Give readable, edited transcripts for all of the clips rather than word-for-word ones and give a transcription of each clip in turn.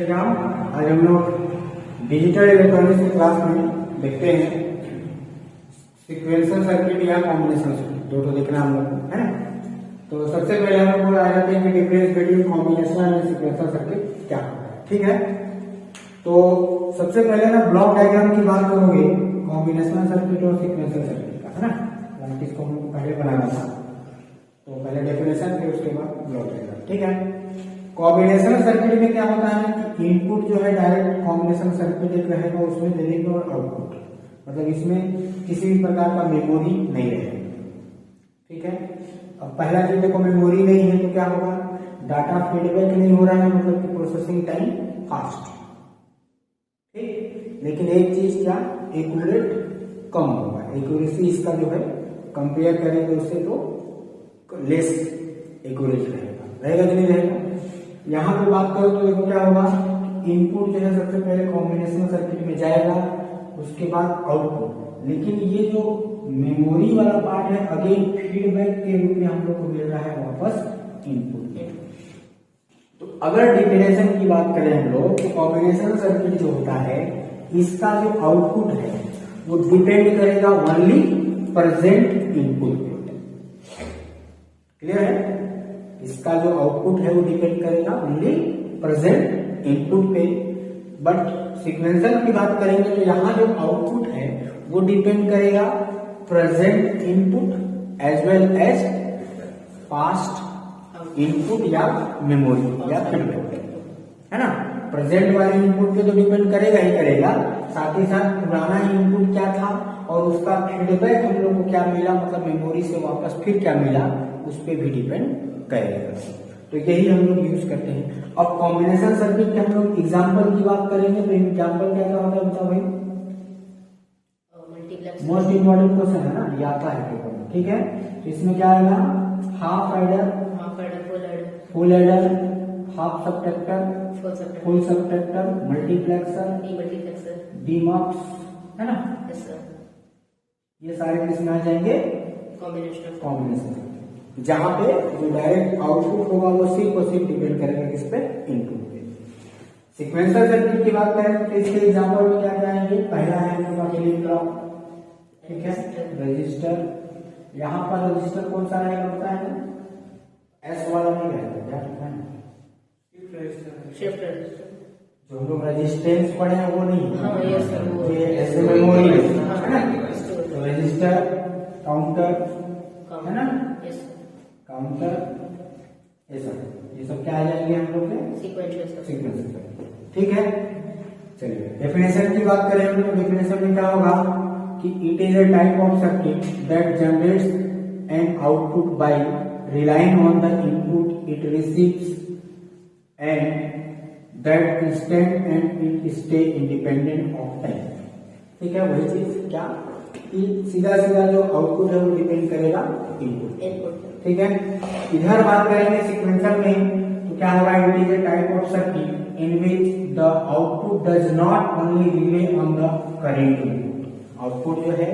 श्री राम। आज हम लोग डिजिटल इलेक्ट्रॉनिक्स की क्लास में देखते हैं सीक्वेंशियल सर्किट या कॉम्बिनेशन सर्किट, दो तो देखना हम लोग को, है ना। तो सबसे पहले हम लोग आ जाते हैं कि difference between combination and sequential circuit क्या होता है, ठीक है। तो सबसे पहले ना ब्लॉक डायग्राम की बात करोगे कॉम्बिनेशनल सर्किट और सीक्वेंशियल सर्किट का, है ना। इसको हमको पहले बनाना था, तो पहले डेफिनेशन फिर उसके बाद ब्लॉक डायग्राम, ठीक है। कॉम्बिनेशनल सर्किट में क्या होता है कि इनपुट जो है डायरेक्ट कॉम्बिनेशन सर्किट एक रहेगा, उसमें देने और आउटपुट, मतलब इसमें किसी भी प्रकार का मेमोरी नहीं रहेगा, ठीक है। अब पहला चीज देखो, मेमोरी नहीं है तो क्या होगा, डाटा फीडबैक नहीं हो रहा है, मतलब कि प्रोसेसिंग टाइम फास्ट, ठीक। लेकिन एक चीज क्या, एक्यूरेट कम होगा, एक्यूरेसी इसका जो है कंपेयर करेंगे उससे तो लेस एक्यूरेट रहेगा कि नहीं रहेगा। यहाँ पे बात करो तो देखो क्या होगा, इनपुट जो है सबसे पहले कॉम्बिनेशनल सर्किट में जाएगा, उसके बाद आउटपुट, लेकिन ये जो मेमोरी वाला पार्ट है अगेन फीडबैक के रूप में हम लोग को मिल रहा है वापस इनपुट में। तो अगर डिफिनेशन की बात करें हम लोग, तो कॉम्बिनेशनल सर्किट जो होता है इसका जो आउटपुट है वो डिपेंड करेगा ओनली प्रेजेंट इनपुट पे, क्लियर है। इसका जो आउटपुट है वो डिपेंड करेगा ओनली प्रेजेंट इनपुट पे। बट सीक्वेंशियल की बात करेंगे तो यहाँ जो आउटपुट है वो डिपेंड करेगा present input as well as past input या मेमोरी या फीडबैक, है ना। प्रेजेंट वाले इनपुट पे तो डिपेंड करेगा ही करेगा, साथ ही साथ पुराना इनपुट क्या था और उसका फीडबैक हम लोग को क्या मिला, मतलब मेमोरी से वापस फिर क्या मिला, उस पर भी डिपेंड करेगा। तो यही हम लोग यूज करते हैं। अब कॉम्बिनेशन सर्किट के हम लोग एग्जांपल की बात करेंगे तो एग्जांपल क्या क्या होता है बताओ भाई। मोस्ट इम्पोर्टेंट क्वेश्चन है ना, ये आता है पेपर में, ठीक है। तो इसमें क्या आएगा, half adder, full adder, half subtractor, full subtractor, multiplexer, demux, है ना। ये सारे किसमें आ जाएंगे, कॉम्बिनेशन, जहां पे जो डायरेक्ट आउटपुट होगा वो सिर्फ और सिर्फ डिपेंड करेगा किस पे, इनपुट पे। सीक्वेंशियल सर्किट की बात करें तो इसके एग्जांपल में क्या क्या आएंगे, पहला है हम लोग बिलीव ब्लॉक, ठीक है, रजिस्टर। यहाँ पर रजिस्टर कौन सा रहेगा पता है ना, एस वाला नहीं रहेगा, क्या है शिफ्ट रजिस्टर। जो हम लोग रेजिस्टेंस पढ़े हैं वो नहीं, ये ऐसे मेमोरी है ना। तो रजिस्टर, काउंटर, है ना, काउंटर, ये सब क्या आ जाएंगे हम लोग के सीक्वेंशियल, ठीक है। चलिए डेफिनेशन की बात करें हम लोग, डेफिनेशन में क्या होगा कि it is a type of circuit that generates an output by relying on the input it receives and that instant and it stay independent of time, ठीक है। वही चीज क्या, सीधा सीधा जो आउटपुट है वो डिपेंड करेगा इनपुट, ठीक है। इधर बात करेंगे सीक्वेंशियल में तो क्या होगा, it is a type of circuit in which the output does not only relay on the current input. Output जो है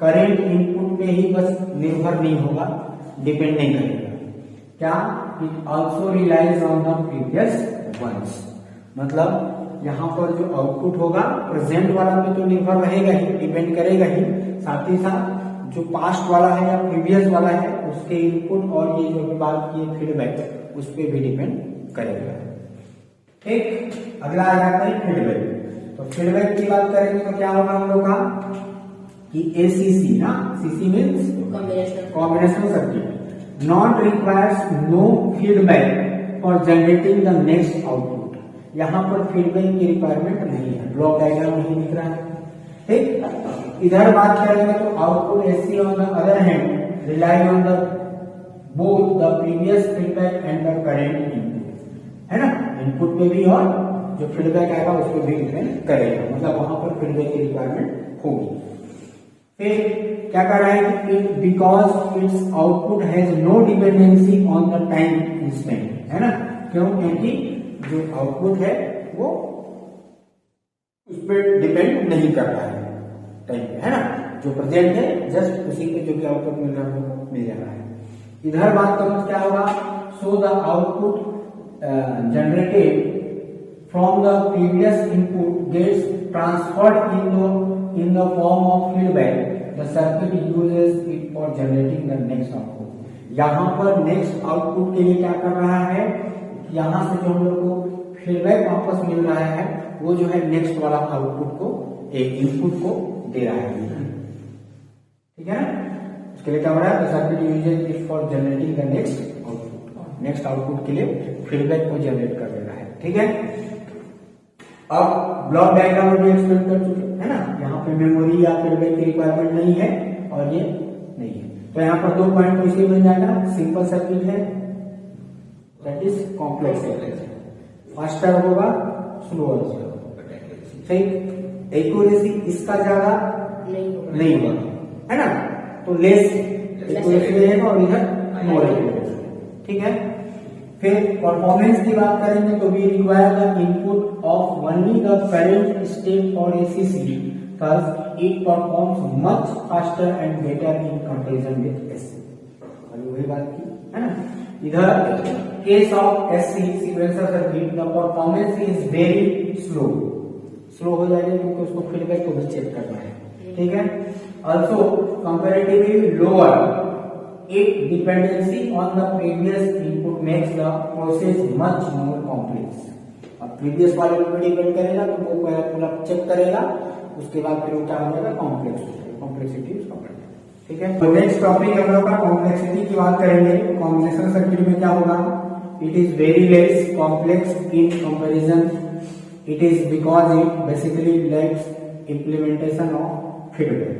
करेंट इनपुट पे ही बस निर्भर नहीं होगा, डिपेंड नहीं करेगा, क्या, it also relies on the previous ones, मतलब यहाँ पर जो आउटपुट होगा प्रेजेंट वाला पे तो निर्भर रहेगा ही, डिपेंड करेगा ही, साथ ही साथ जो पास्ट वाला है या प्रीवियस वाला है उसके इनपुट और ये जो बात की फीडबैक उस पर भी डिपेंड करेगा, ठीक। अगला आ जाता है फीडबैक। तो फीडबैक की बात करेंगे तो क्या होगा हम लोग का कि एसीसी ना, CC means combinational circuit, not requires no feedback for generating the next output. यहाँ पर फीडबैक की रिक्वायरमेंट नहीं है, ब्लॉक डायग्राम नहीं दिख रहा है, ठीक। इधर बात करेंगे तो output AC on the other hand rely on the both the previous feedback and the current input, है ना। इनपुट पे भी और जो फीडबैक आएगा उस पर भी डिपेंड करेगा, मतलब वहां पर फीडबैक की रिक्वायरमेंट होगी। फिर क्या कर रहा है कि because its output has no dependency on the time instant, है ना। क्यों, क्योंकि जो आउटपुट है वो उस पर डिपेंड नहीं कर रहा है टाइम पे, है ना। जो प्रेजेंट है जस्ट उसी पे जो भी आउटपुट मिल रहा है वो मिल जा रहा है। इधर बात करो क्या होगा, so the output generated from the previous input gets transferred in the form of feedback, the circuit uses it for generating the next output. यहाँ पर नेक्स्ट आउटपुट के लिए क्या कर रहा है, यहाँ से जो हम लोग को फीडबैक वापस मिल रहा है वो जो है नेक्स्ट वाला आउटपुट को एक इनपुट को दे रहा है, ठीक है ना। उसके लिए क्या हो रहा है, circuit uses it for generating the next output, next output के लिए फीडबैक को जनरेट कर दे रहा है, ठीक है। अब ब्लॉक डायग्राम में भी एक्सप्लेन कर चुके है ना, यहाँ पे मेमोरी या फीडबैक की रिक्वायरमेंट नहीं है और ये नहीं है, तो यहाँ पर 2 पॉइंट तो इसे मिल जाएगा, सिंपल सर्किट है that is complex circuit, faster होगा स्लोअर होगा, ठीक। एक्यूरेसी इसका ज्यादा नहीं होगा है ना, तो लेस एक्यूरेसी रहेगा और इधर मोर एक्यूरेसी, ठीक है। फिर परफॉर्मेंस की बात करेंगे तो we require the input of only the current state for ACC, thus it performs much faster and better in comparison with SC। अभी वही बात की है ना, इधर case of SC sequencer circuit the performance is very slow हो जाएगा क्योंकि उसको फीडबैक को भी चेक करना है, ठीक है। Also comparatively lower it dependency on the previous input makes the process much more complex। अब प्रीवियस वाले पे डिपेंड करेगा तो वो पूरा चेक करेगा, उसके बाद फिर वो क्या हो जाएगा, कॉम्प्लेक्सिटी उसका बढ़ जाएगा, ठीक है। तो नेक्स्ट टॉपिक हम लोग का कॉम्प्लेक्सिटी की बात करेंगे। कॉम्बिनेशन सर्किट में क्या होगा, it is very less complex in comparison, it is because it basically lakhs implementation of feedback,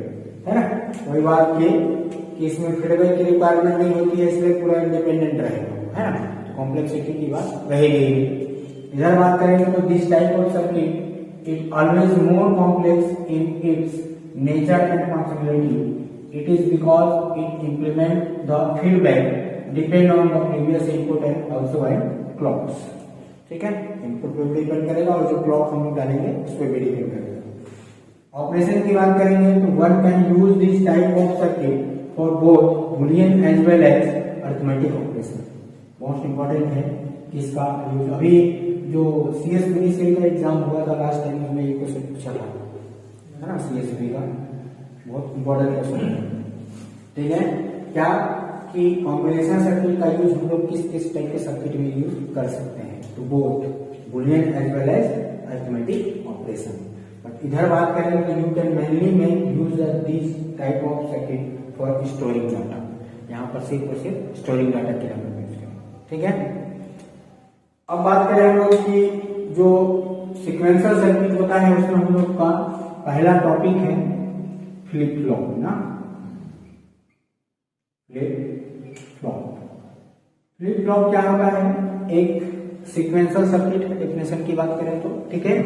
है ना। वही बात की कि इसमें फीडबैक की रिक्वायरमेंट नहीं होती है, इसलिए पूरा इंडिपेंडेंट रहेगा, है ना, कॉम्प्लेक्सिटी की बात रहेगी। इधर बात करेंगे तो this type of circuit it always more complex in its nature and functionality, it is because it implement the feedback depend on the previous input and also and clocks, ठीक है। इनपुट पे भी डिपेंड करेगा और जो clock हम लोग डालेंगे उस पर भी डिपेंड करेगा। ऑपरेशन की बात करेंगे तो one can use this type of circuit for both boolean as well as arithmetic operation. Most important है कि इसका यूज, अभी जो सीएसबी का एग्जाम हुआ था लास्ट टाइम, उसमें ये क्वेश्चन पूछा था, है ना, सीएसबी का बहुत इंपॉर्टेंट क्वेश्चन है, ठीक है। क्या कि कॉम्बिनेशन सर्किट का यूज हम लोग किस किस टाइप के सर्किट में यूज कर सकते हैं, तो both boolean as well as arithmetic operation. But इधर बात करें तो you can mainly make use this type of circuit for storing data, यहाँ पर सिर्फ और सिर्फ स्टोरिंग डाटा के लिए हम लोग यूज करें, ठीक है। अब बात करें हम लोग की जो सीक्वेंसर सर्किट होता है उसमें हम लोग का पहला टॉपिक है फ्लिप फ्लॉप ना, फ्लिप फ्लॉप क्या होता है, एक सीक्वेंसर सर्किट है, डेफिनेशन की बात करें तो, ठीक है,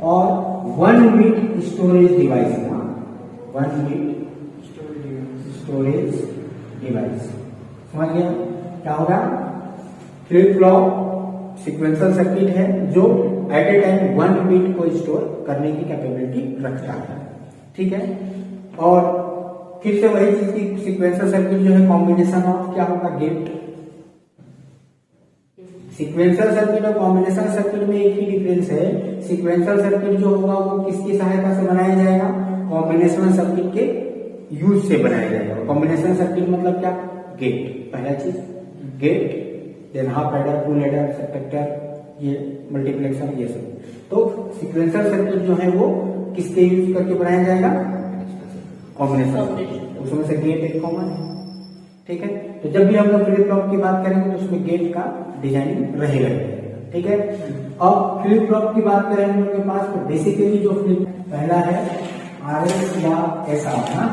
और 1 बिट स्टोरेज डिवाइस है, 1 बिट स्टोरेज डिवाइस, समझ गया क्या होगा। फ्लिप फ्लॉप सीक्वेंसर सर्किट है जो एट ए टाइम 1 बिट को स्टोर करने की कैपेबिलिटी रखता है, ठीक है। और फिर से वही चीज की सीक्वेंसर सर्किट जो है कॉम्बिनेशन ऑफ क्या होगा, गेट। सीक्वेंसर सर्किट और कॉम्बिनेशन सर्किट में एक ही डिफरेंस है, सीक्वेंसर सर्किट जो होगा वो किसकी सहायता से बनाया जाएगा, कॉम्बिनेशन सर्किट के यूज से बनाया जाएगा। कॉम्बिनेशन सर्किट मतलब क्या, गेट, पहला चीज gate, then half adder, full adder, subtractor, ये मल्टीप्लेक्सर, ये सब। तो सीक्वेंसर सर्किट जो है वो किसके यूज करके बनाया जाएगा, कॉम्बिनेशन, उसमें से गेट एक कॉमन है, ठीक है। तो जब भी हम लोग फ्लिप फ्लॉप की बात करेंगे तो उसमें गेट का डिजाइनिंग रहेगा, ठीक है। अब फ्लिप फ्लॉप की बात करें हम लोग के पास तो बेसिकली जो फ्लिप, पहला है RS या SR ना,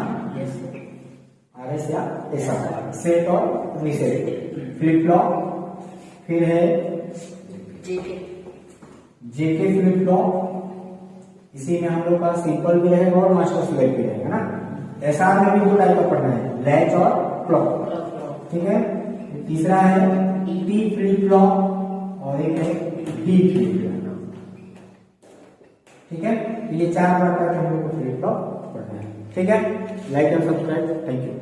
RS या SR, सेट और रीसेट फ्लिप फ्लॉप। फिर है जेके फ्लिप फ्लॉप, इसी में हम लोग का सिंपल भी रहेगा और मास्टर स्लेव भी रहेगा ना। एसआर में भी 2 टाइप का पढ़ना है, लैच और क्लॉक, ठीक है। तीसरा है टी फ्लिप फ्लॉप और एक है डी फ्लिप फ्लॉप, ठीक है। ये 4 प्रकार के हम लोग को फ्लिप फ्लॉप पढ़ना है, ठीक है। Like and subscribe, thank you.